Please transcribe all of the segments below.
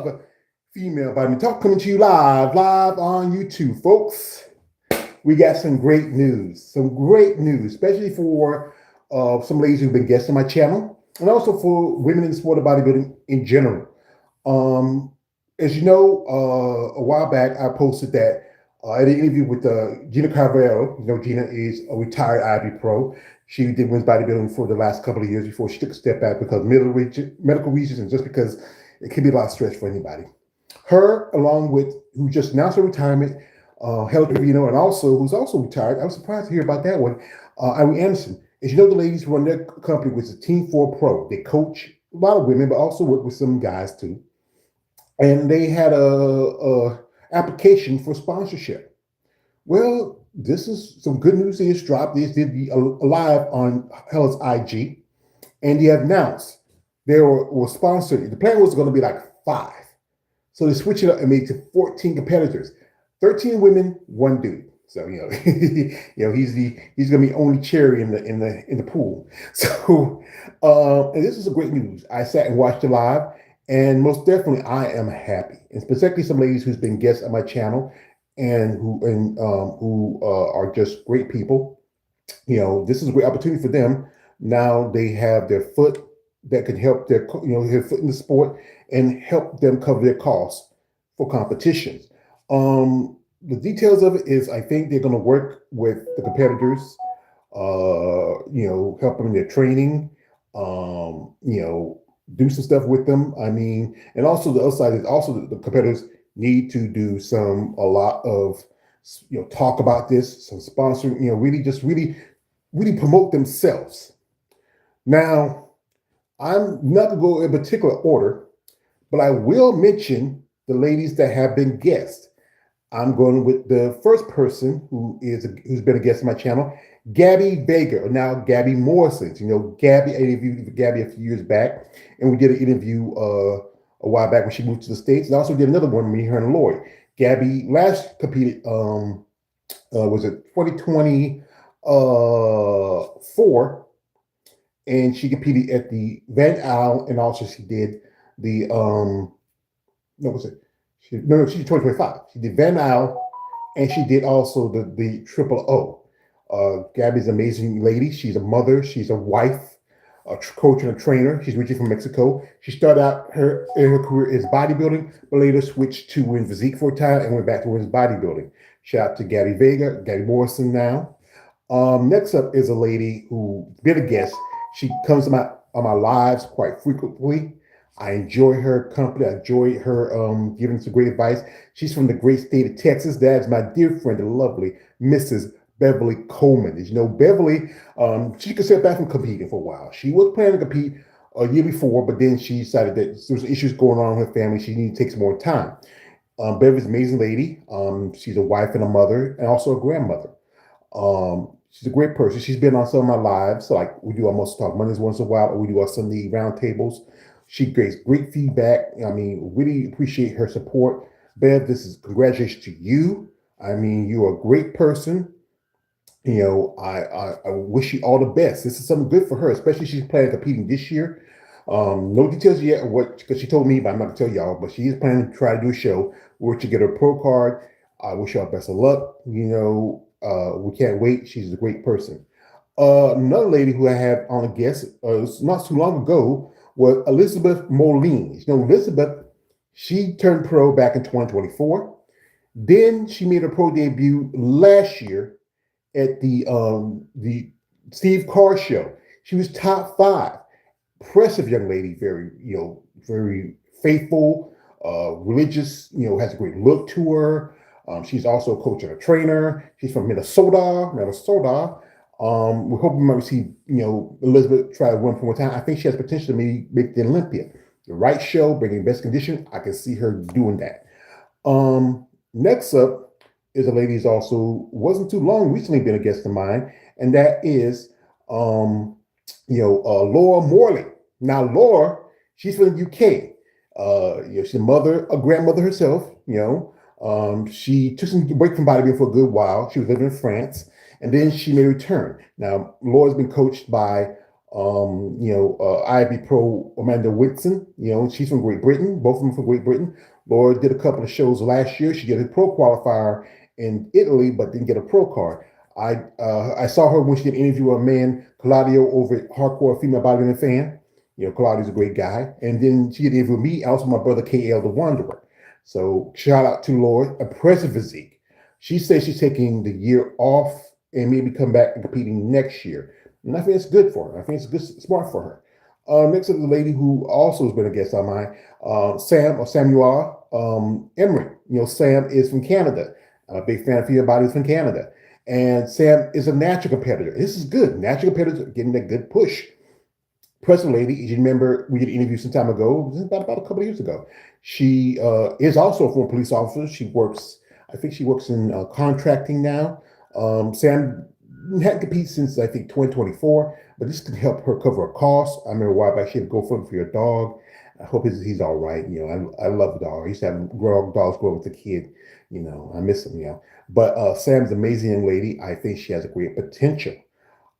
of Female Vitamin Talk coming to you live on YouTube, folks. We got some great news, especially for some ladies who've been guests on my channel, and also for women in the sport of bodybuilding in general. As you know, a while back, I posted that I did an interview with Gina Carvalho. You know, Gina is a retired IB pro. She did women's bodybuilding for the last couple of years before she took a step back because of medical reasons and just because it can be a lot of stress for anybody. Her, along with who just announced her retirement, Helen Trevino, and also who's also retired. I was surprised to hear about that one. Irene Anderson. As you know, the ladies run their company with the Team 4 Pro. They coach a lot of women, but also work with some guys too. And they had a application for sponsorship. Well, this is some good news. They just dropped. They did be live on Helen's IG, and they have announced they were sponsored. The plan was going to be like 5, so they switched it up and made it to 14 competitors, 13 women, 1 dude. So he's going to be only cherry in the pool. So and this is a great news. I sat and watched it live, and most definitely I am happy, and specifically some ladies who's been guests on my channel and who are just great people. This is a great opportunity for them. Now they have their foot that can help their foot in the sport and help them cover their costs for competitions. The details of it is I think they're going to work with the competitors, help them in their training, do some stuff with them. I mean, and also the other side is also the competitors need to do a lot of, talk about this, some sponsoring, really promote themselves. Now, I'm not going to go in particular order, but I will mention the ladies that have been guests. I'm going with the first person who's been a guest on my channel, Gabi Vega, or now Vega-Morrison. Gabi, I interviewed Gabi a few years back, and we did an interview a while back when she moved to the States. And I also did another one, me, her, and Lloyd. Gabi last competed, was it 2024, and she competed at the Van Al, and also she did the, she did 2025. She did Van Al, and she did also the Triple O. Gabi's an amazing lady. She's a mother. She's a wife, a coach and a trainer. She's originally from Mexico. She started out her career as bodybuilding, but later switched to women's physique for a time and went back to women's bodybuilding. Shout out to Gabi Vega, Gabi-Morrison now. Next up is a lady who's been a guest. She comes on my lives quite frequently. I enjoy her company. I enjoy her giving some great advice. She's from the great state of Texas. That's my dear friend, the lovely Mrs. Beverly Colman. As you know, Beverly, she could step back from competing for a while. She was planning to compete a year before, but then she decided that there was issues going on with her family. She needed to take some more time. Beverly's an amazing lady. She's a wife and a mother, and also a grandmother. She's a great person. She's been on some of my lives. So like we do almost talk Mondays once in a while, or we do our Sunday roundtables. She gives great feedback. I mean, really appreciate her support. Bev, this is congratulations to you. I mean, you're a great person. I wish you all the best. This is something good for her, especially she's planning on competing this year. No details yet of what, because she told me, but I'm not gonna tell y'all, but she is planning to try to do a show where she get her pro card. I wish y'all best of luck. We can't wait. She's a great person. Another lady who I have on a guest not too long ago was Elizbeth Moline. Elizabeth, she turned pro back in 2024. Then she made her pro debut last year at the Steve Carr show. She was top 5. Impressive young lady, very faithful, religious, has a great look to her. She's also a coach and a trainer. She's from Minnesota. We're hoping we might see, Elizabeth try to run for more time. I think she has potential to maybe make the Olympia. The right show, bringing best condition. I can see her doing that. Next up is a lady who's also wasn't too long recently been a guest of mine, and that is Laura Morley. Now Laura, she's from the UK. She's a grandmother herself. She took some break from bodybuilding for a good while. She was living in France, and then she made a return. Now Laura's been coached by IB Pro Amanda Whitson, she's from Great Britain. Both of them from Great Britain. Laura did a couple of shows last year. She did a pro qualifier in Italy, but didn't get a pro card. I saw her when she did an interview with a man, Claudio, over at Hardcore Female Bodybuilding Fan. Claudio's a great guy. And then she did an interview with me, also my brother KL the Wanderer. So shout out to Laura. Impressive physique. She says she's taking the year off and maybe come back and competing next year. And I think it's good for her. I think it's good, smart for her. Next up, the lady who also has been a guest on mine, Samula Emery. Sam is from Canada. I'm a big fan of female bodies from Canada. And Sam is a natural competitor. This is good. Natural competitors are getting that good push. Present lady, you remember we did an interview some time ago, about a couple of years ago. She is also a former police officer. I think she works in contracting now. Sam hadn't competed since I think 2024, but this could help her cover her costs. I remember a while back she had to go for your dog. I hope he's all right. I love the dog. I used to have dogs growing up with a kid. I miss him. But Sam's an amazing young lady. I think she has a great potential.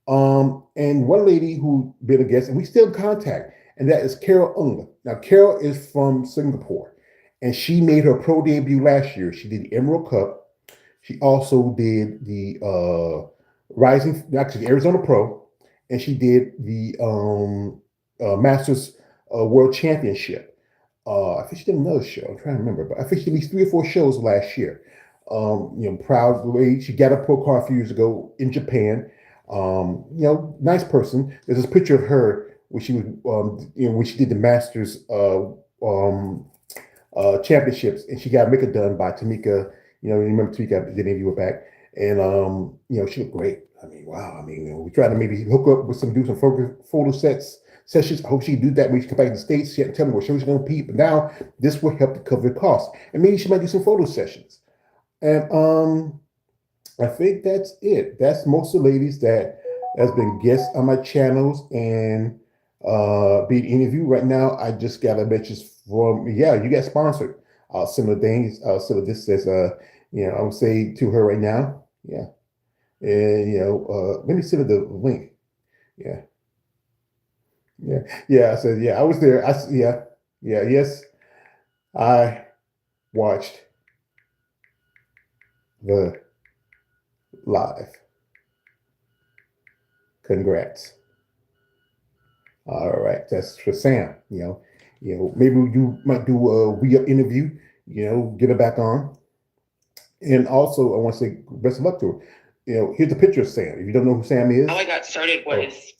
And one lady who been a guest, and we still in contact, and that is Carol Ng. Now, Carol is from Singapore, and she made her pro debut last year. She did the Emerald Cup. She also did the Arizona Pro, and she did the Masters World Championship. I think she did another show. I'm trying to remember, but I think she did at least 3 or 4 shows last year. Proud lady. She got a pro card a few years ago in Japan. Nice person. There's this picture of her when she was, when she did the Masters championships, and she got makeup done by Tamika. You remember Tamika did an interview with back, and she looked great. I mean, wow. I mean, we tried to maybe hook up with do some photo sessions. I hope she can do that when she come back to the States. She had to tell me what show she's going to compete, but now this will help to cover the cost, and maybe she might do some photo sessions. And I think that's it. That's most of the ladies that has been guests on my channels and being interviewed. Right now, I just got a message from, you got sponsored. Similar things. Similar this says, I would say to her right now, and let me send her the link. I said, I was there. Yes, I watched the live. Congrats. All right, that's for Sam. Maybe you might do a re-up interview. Get her back on. And also, I want to say best of luck to her. Here's a picture of Sam. If you don't know who Sam is, how I got started was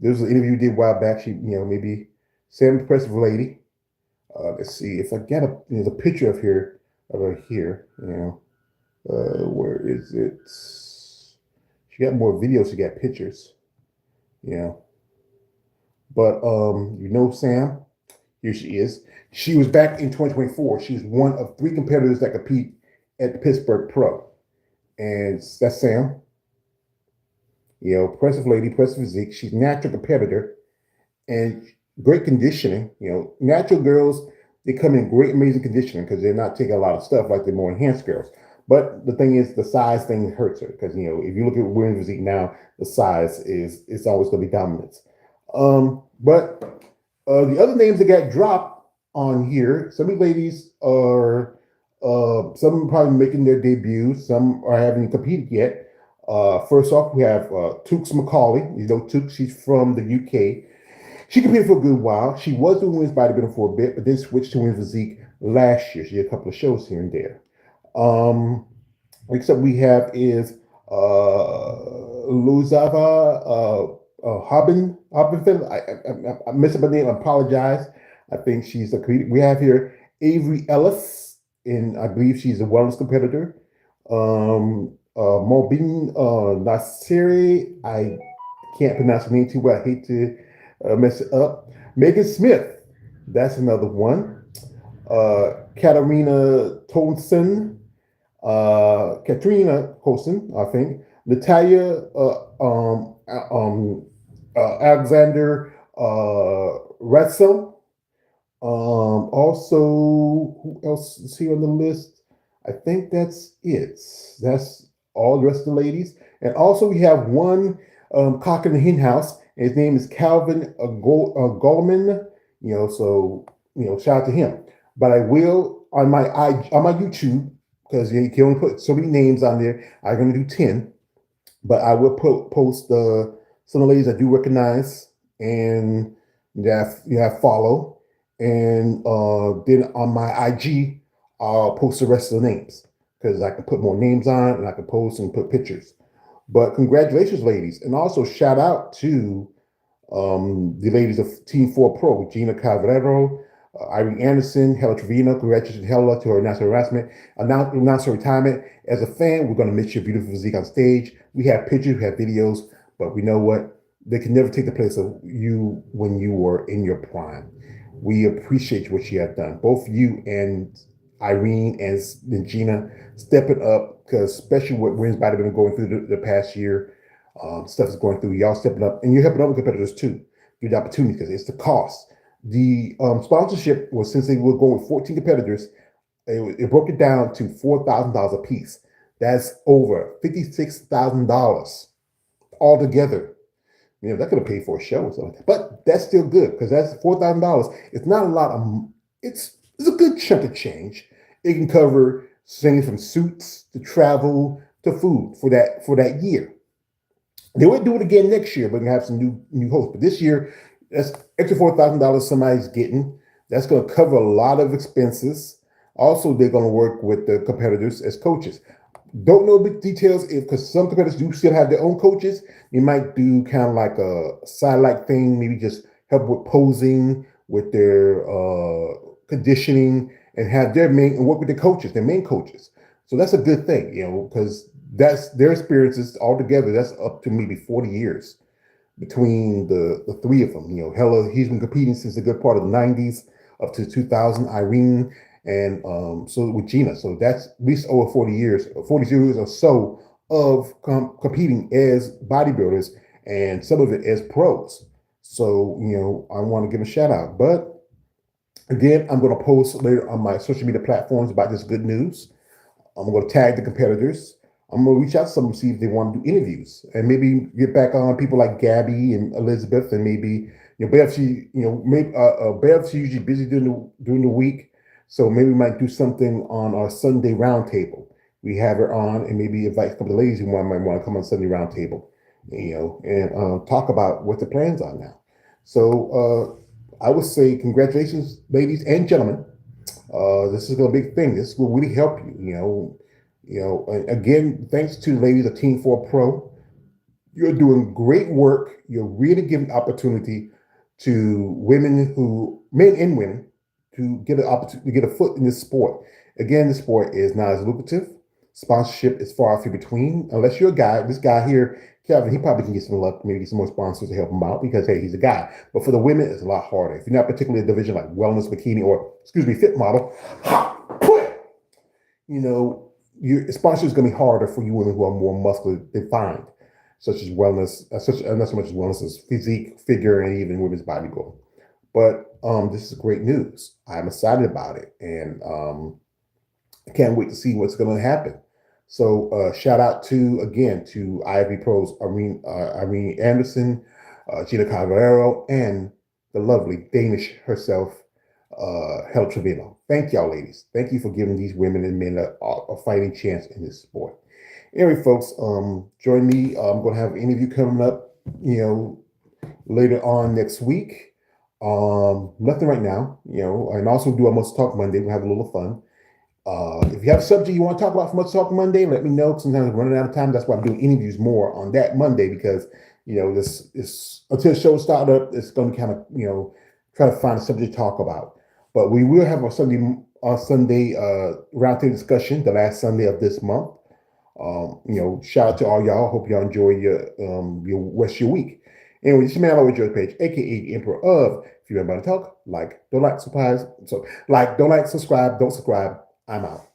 there was an interview we did a while back. She, maybe Sam, impressive lady. Let's see if I get the picture of her here. Where is it? She got more videos. She got pictures. But Sam, here she is. She was back in 2024. She's one of 3 competitors that compete at the Pittsburgh Pro, and that's Sam. Impressive lady, impressive physique. She's a natural competitor and great conditioning. Natural girls, they come in great, amazing conditioning because they're not taking a lot of stuff like the more enhanced girls. But the thing is, the size thing hurts her because, if you look at women's physique now, the size it's always going to be dominant. But the other names that got dropped on here, some of the ladies are, some probably making their debut, some are haven't competed yet. First off, we have Tooks Macaulay. Tooks, she's from the UK. She competed for a good while. She was doing women's bodybuilding for a bit, but then switched to women's physique last year. She did a couple of shows here and there. Next up we have is Luzava Hobbenfeld. I messed up her name. I apologize. I think she's a comedian. We have here Avery Ellis, and I believe she's a wellness competitor. Mobin Nasiri. I can't pronounce her name too well. I hate to mess it up. Megan Smith. That's another one. Katarina Tolson. Katrina Colson, I think. Natalia Alexander Retzel. Also, who else is here on the list? I think that's it. That's all the rest of the ladies. And also we have one cock in the hen house, And his name is Calvin Goleman. So shout out to him. But I will on my YouTube, because you can only put so many names on there. I'm going to do 10, but I will post some of the ladies I do recognize and that follow, and then on my IG I'll post the rest of the names, because I can put more names on and I can post and put pictures. But congratulations, ladies, and also shout out to the ladies of Team 4 Pro, Gina Cavalero, Irene Anderson, Hella Trevino. Congratulations, Hella, to her announced her retirement. As a fan, we're going to miss your beautiful physique on stage. We have pictures, we have videos, but we know what? They can never take the place of you when you were in your prime. We appreciate what you have done. Both you and Irene and Gina stepping up, because especially what women's bodybuilding going through the past year, stuff is going through. Y'all stepping up, and you're helping other competitors too. Give the opportunity, because it's the cost. The sponsorship was, since they were going with 14 competitors, it broke it down to $4,000 a piece. That's over $56,000 altogether. That could have paid for a show or something, but that's still good, because that's $4,000. It's not a lot of. It's a good chunk of change. It can cover things from suits to travel to food for that year. They would do it again next year, but we have some new hosts. But this year, that's extra $4,000 somebody's getting. That's going to cover a lot of expenses. Also, they're going to work with the competitors as coaches. Don't know the details, because some competitors do still have their own coaches. They might do kind of like a sidelight thing, maybe just help with posing, with their conditioning, and have their work with their main coaches. So that's a good thing, because that's their experiences altogether. That's up to maybe 40 years between the three of them. Hella, he's been competing since a good part of the 90s up to 2000. Irene, and so with Gina. So that's at least over 40 years or so of competing as bodybuilders, and some of it as pros. So, I want to give a shout out. But again, I'm going to post later on my social media platforms about this good news. I'm going to tag the competitors. I'm going to reach out to some, see if they want to do interviews, and maybe get back on people like Gabi and Elizabeth, and maybe Bev. Bev's usually busy during the week, so maybe we might do something on our Sunday roundtable. We have her on, and maybe invite a couple of ladies who might want to come on Sunday roundtable, and talk about what the plans are now. So I would say congratulations, ladies and gentlemen. This is a big thing. This will really help you. And again, thanks to the ladies of Team 4 Pro. You're doing great work. You're really giving opportunity to men and women, to get an opportunity to get a foot in this sport. Again, the sport is not as lucrative. Sponsorship is far few between. Unless you're a guy, this guy here, Kevin, he probably can get some luck, maybe get some more sponsors to help him out, because hey, he's a guy. But for the women, it's a lot harder. If you're not particularly a division like wellness, bikini, or fit model, your sponsor is going to be harder for you women who are more muscular defined, such as wellness, not so much as wellness as physique, figure, and even women's bodybuilding. But this is great news. I'm excited about it, and I can't wait to see what's going to happen. So shout out to IFB Pros, Irene Anderson, Gina Cavalero, and the lovely Danish herself, Hella Trevino. Thank y'all, ladies. Thank you for giving these women and men a fighting chance in this sport. Anyway, folks, join me. I'm going to have an interview coming up, later on next week. Nothing right now, and also do a Must Talk Monday. We'll have a little fun. If you have a subject you want to talk about for Must Talk Monday, let me know. Sometimes I'm running out of time. That's why I'm doing interviews more on that Monday, because this is until the show starts up, it's going to kind of try to find a subject to talk about. But we will have a Sunday roundtable discussion, the last Sunday of this month. Shout out to all y'all. Hope y'all enjoy your rest of your week. Anyway, this is man always Joe's page, aka the Emperor of. If you want to talk, don't like, subscribe, don't subscribe. I'm out.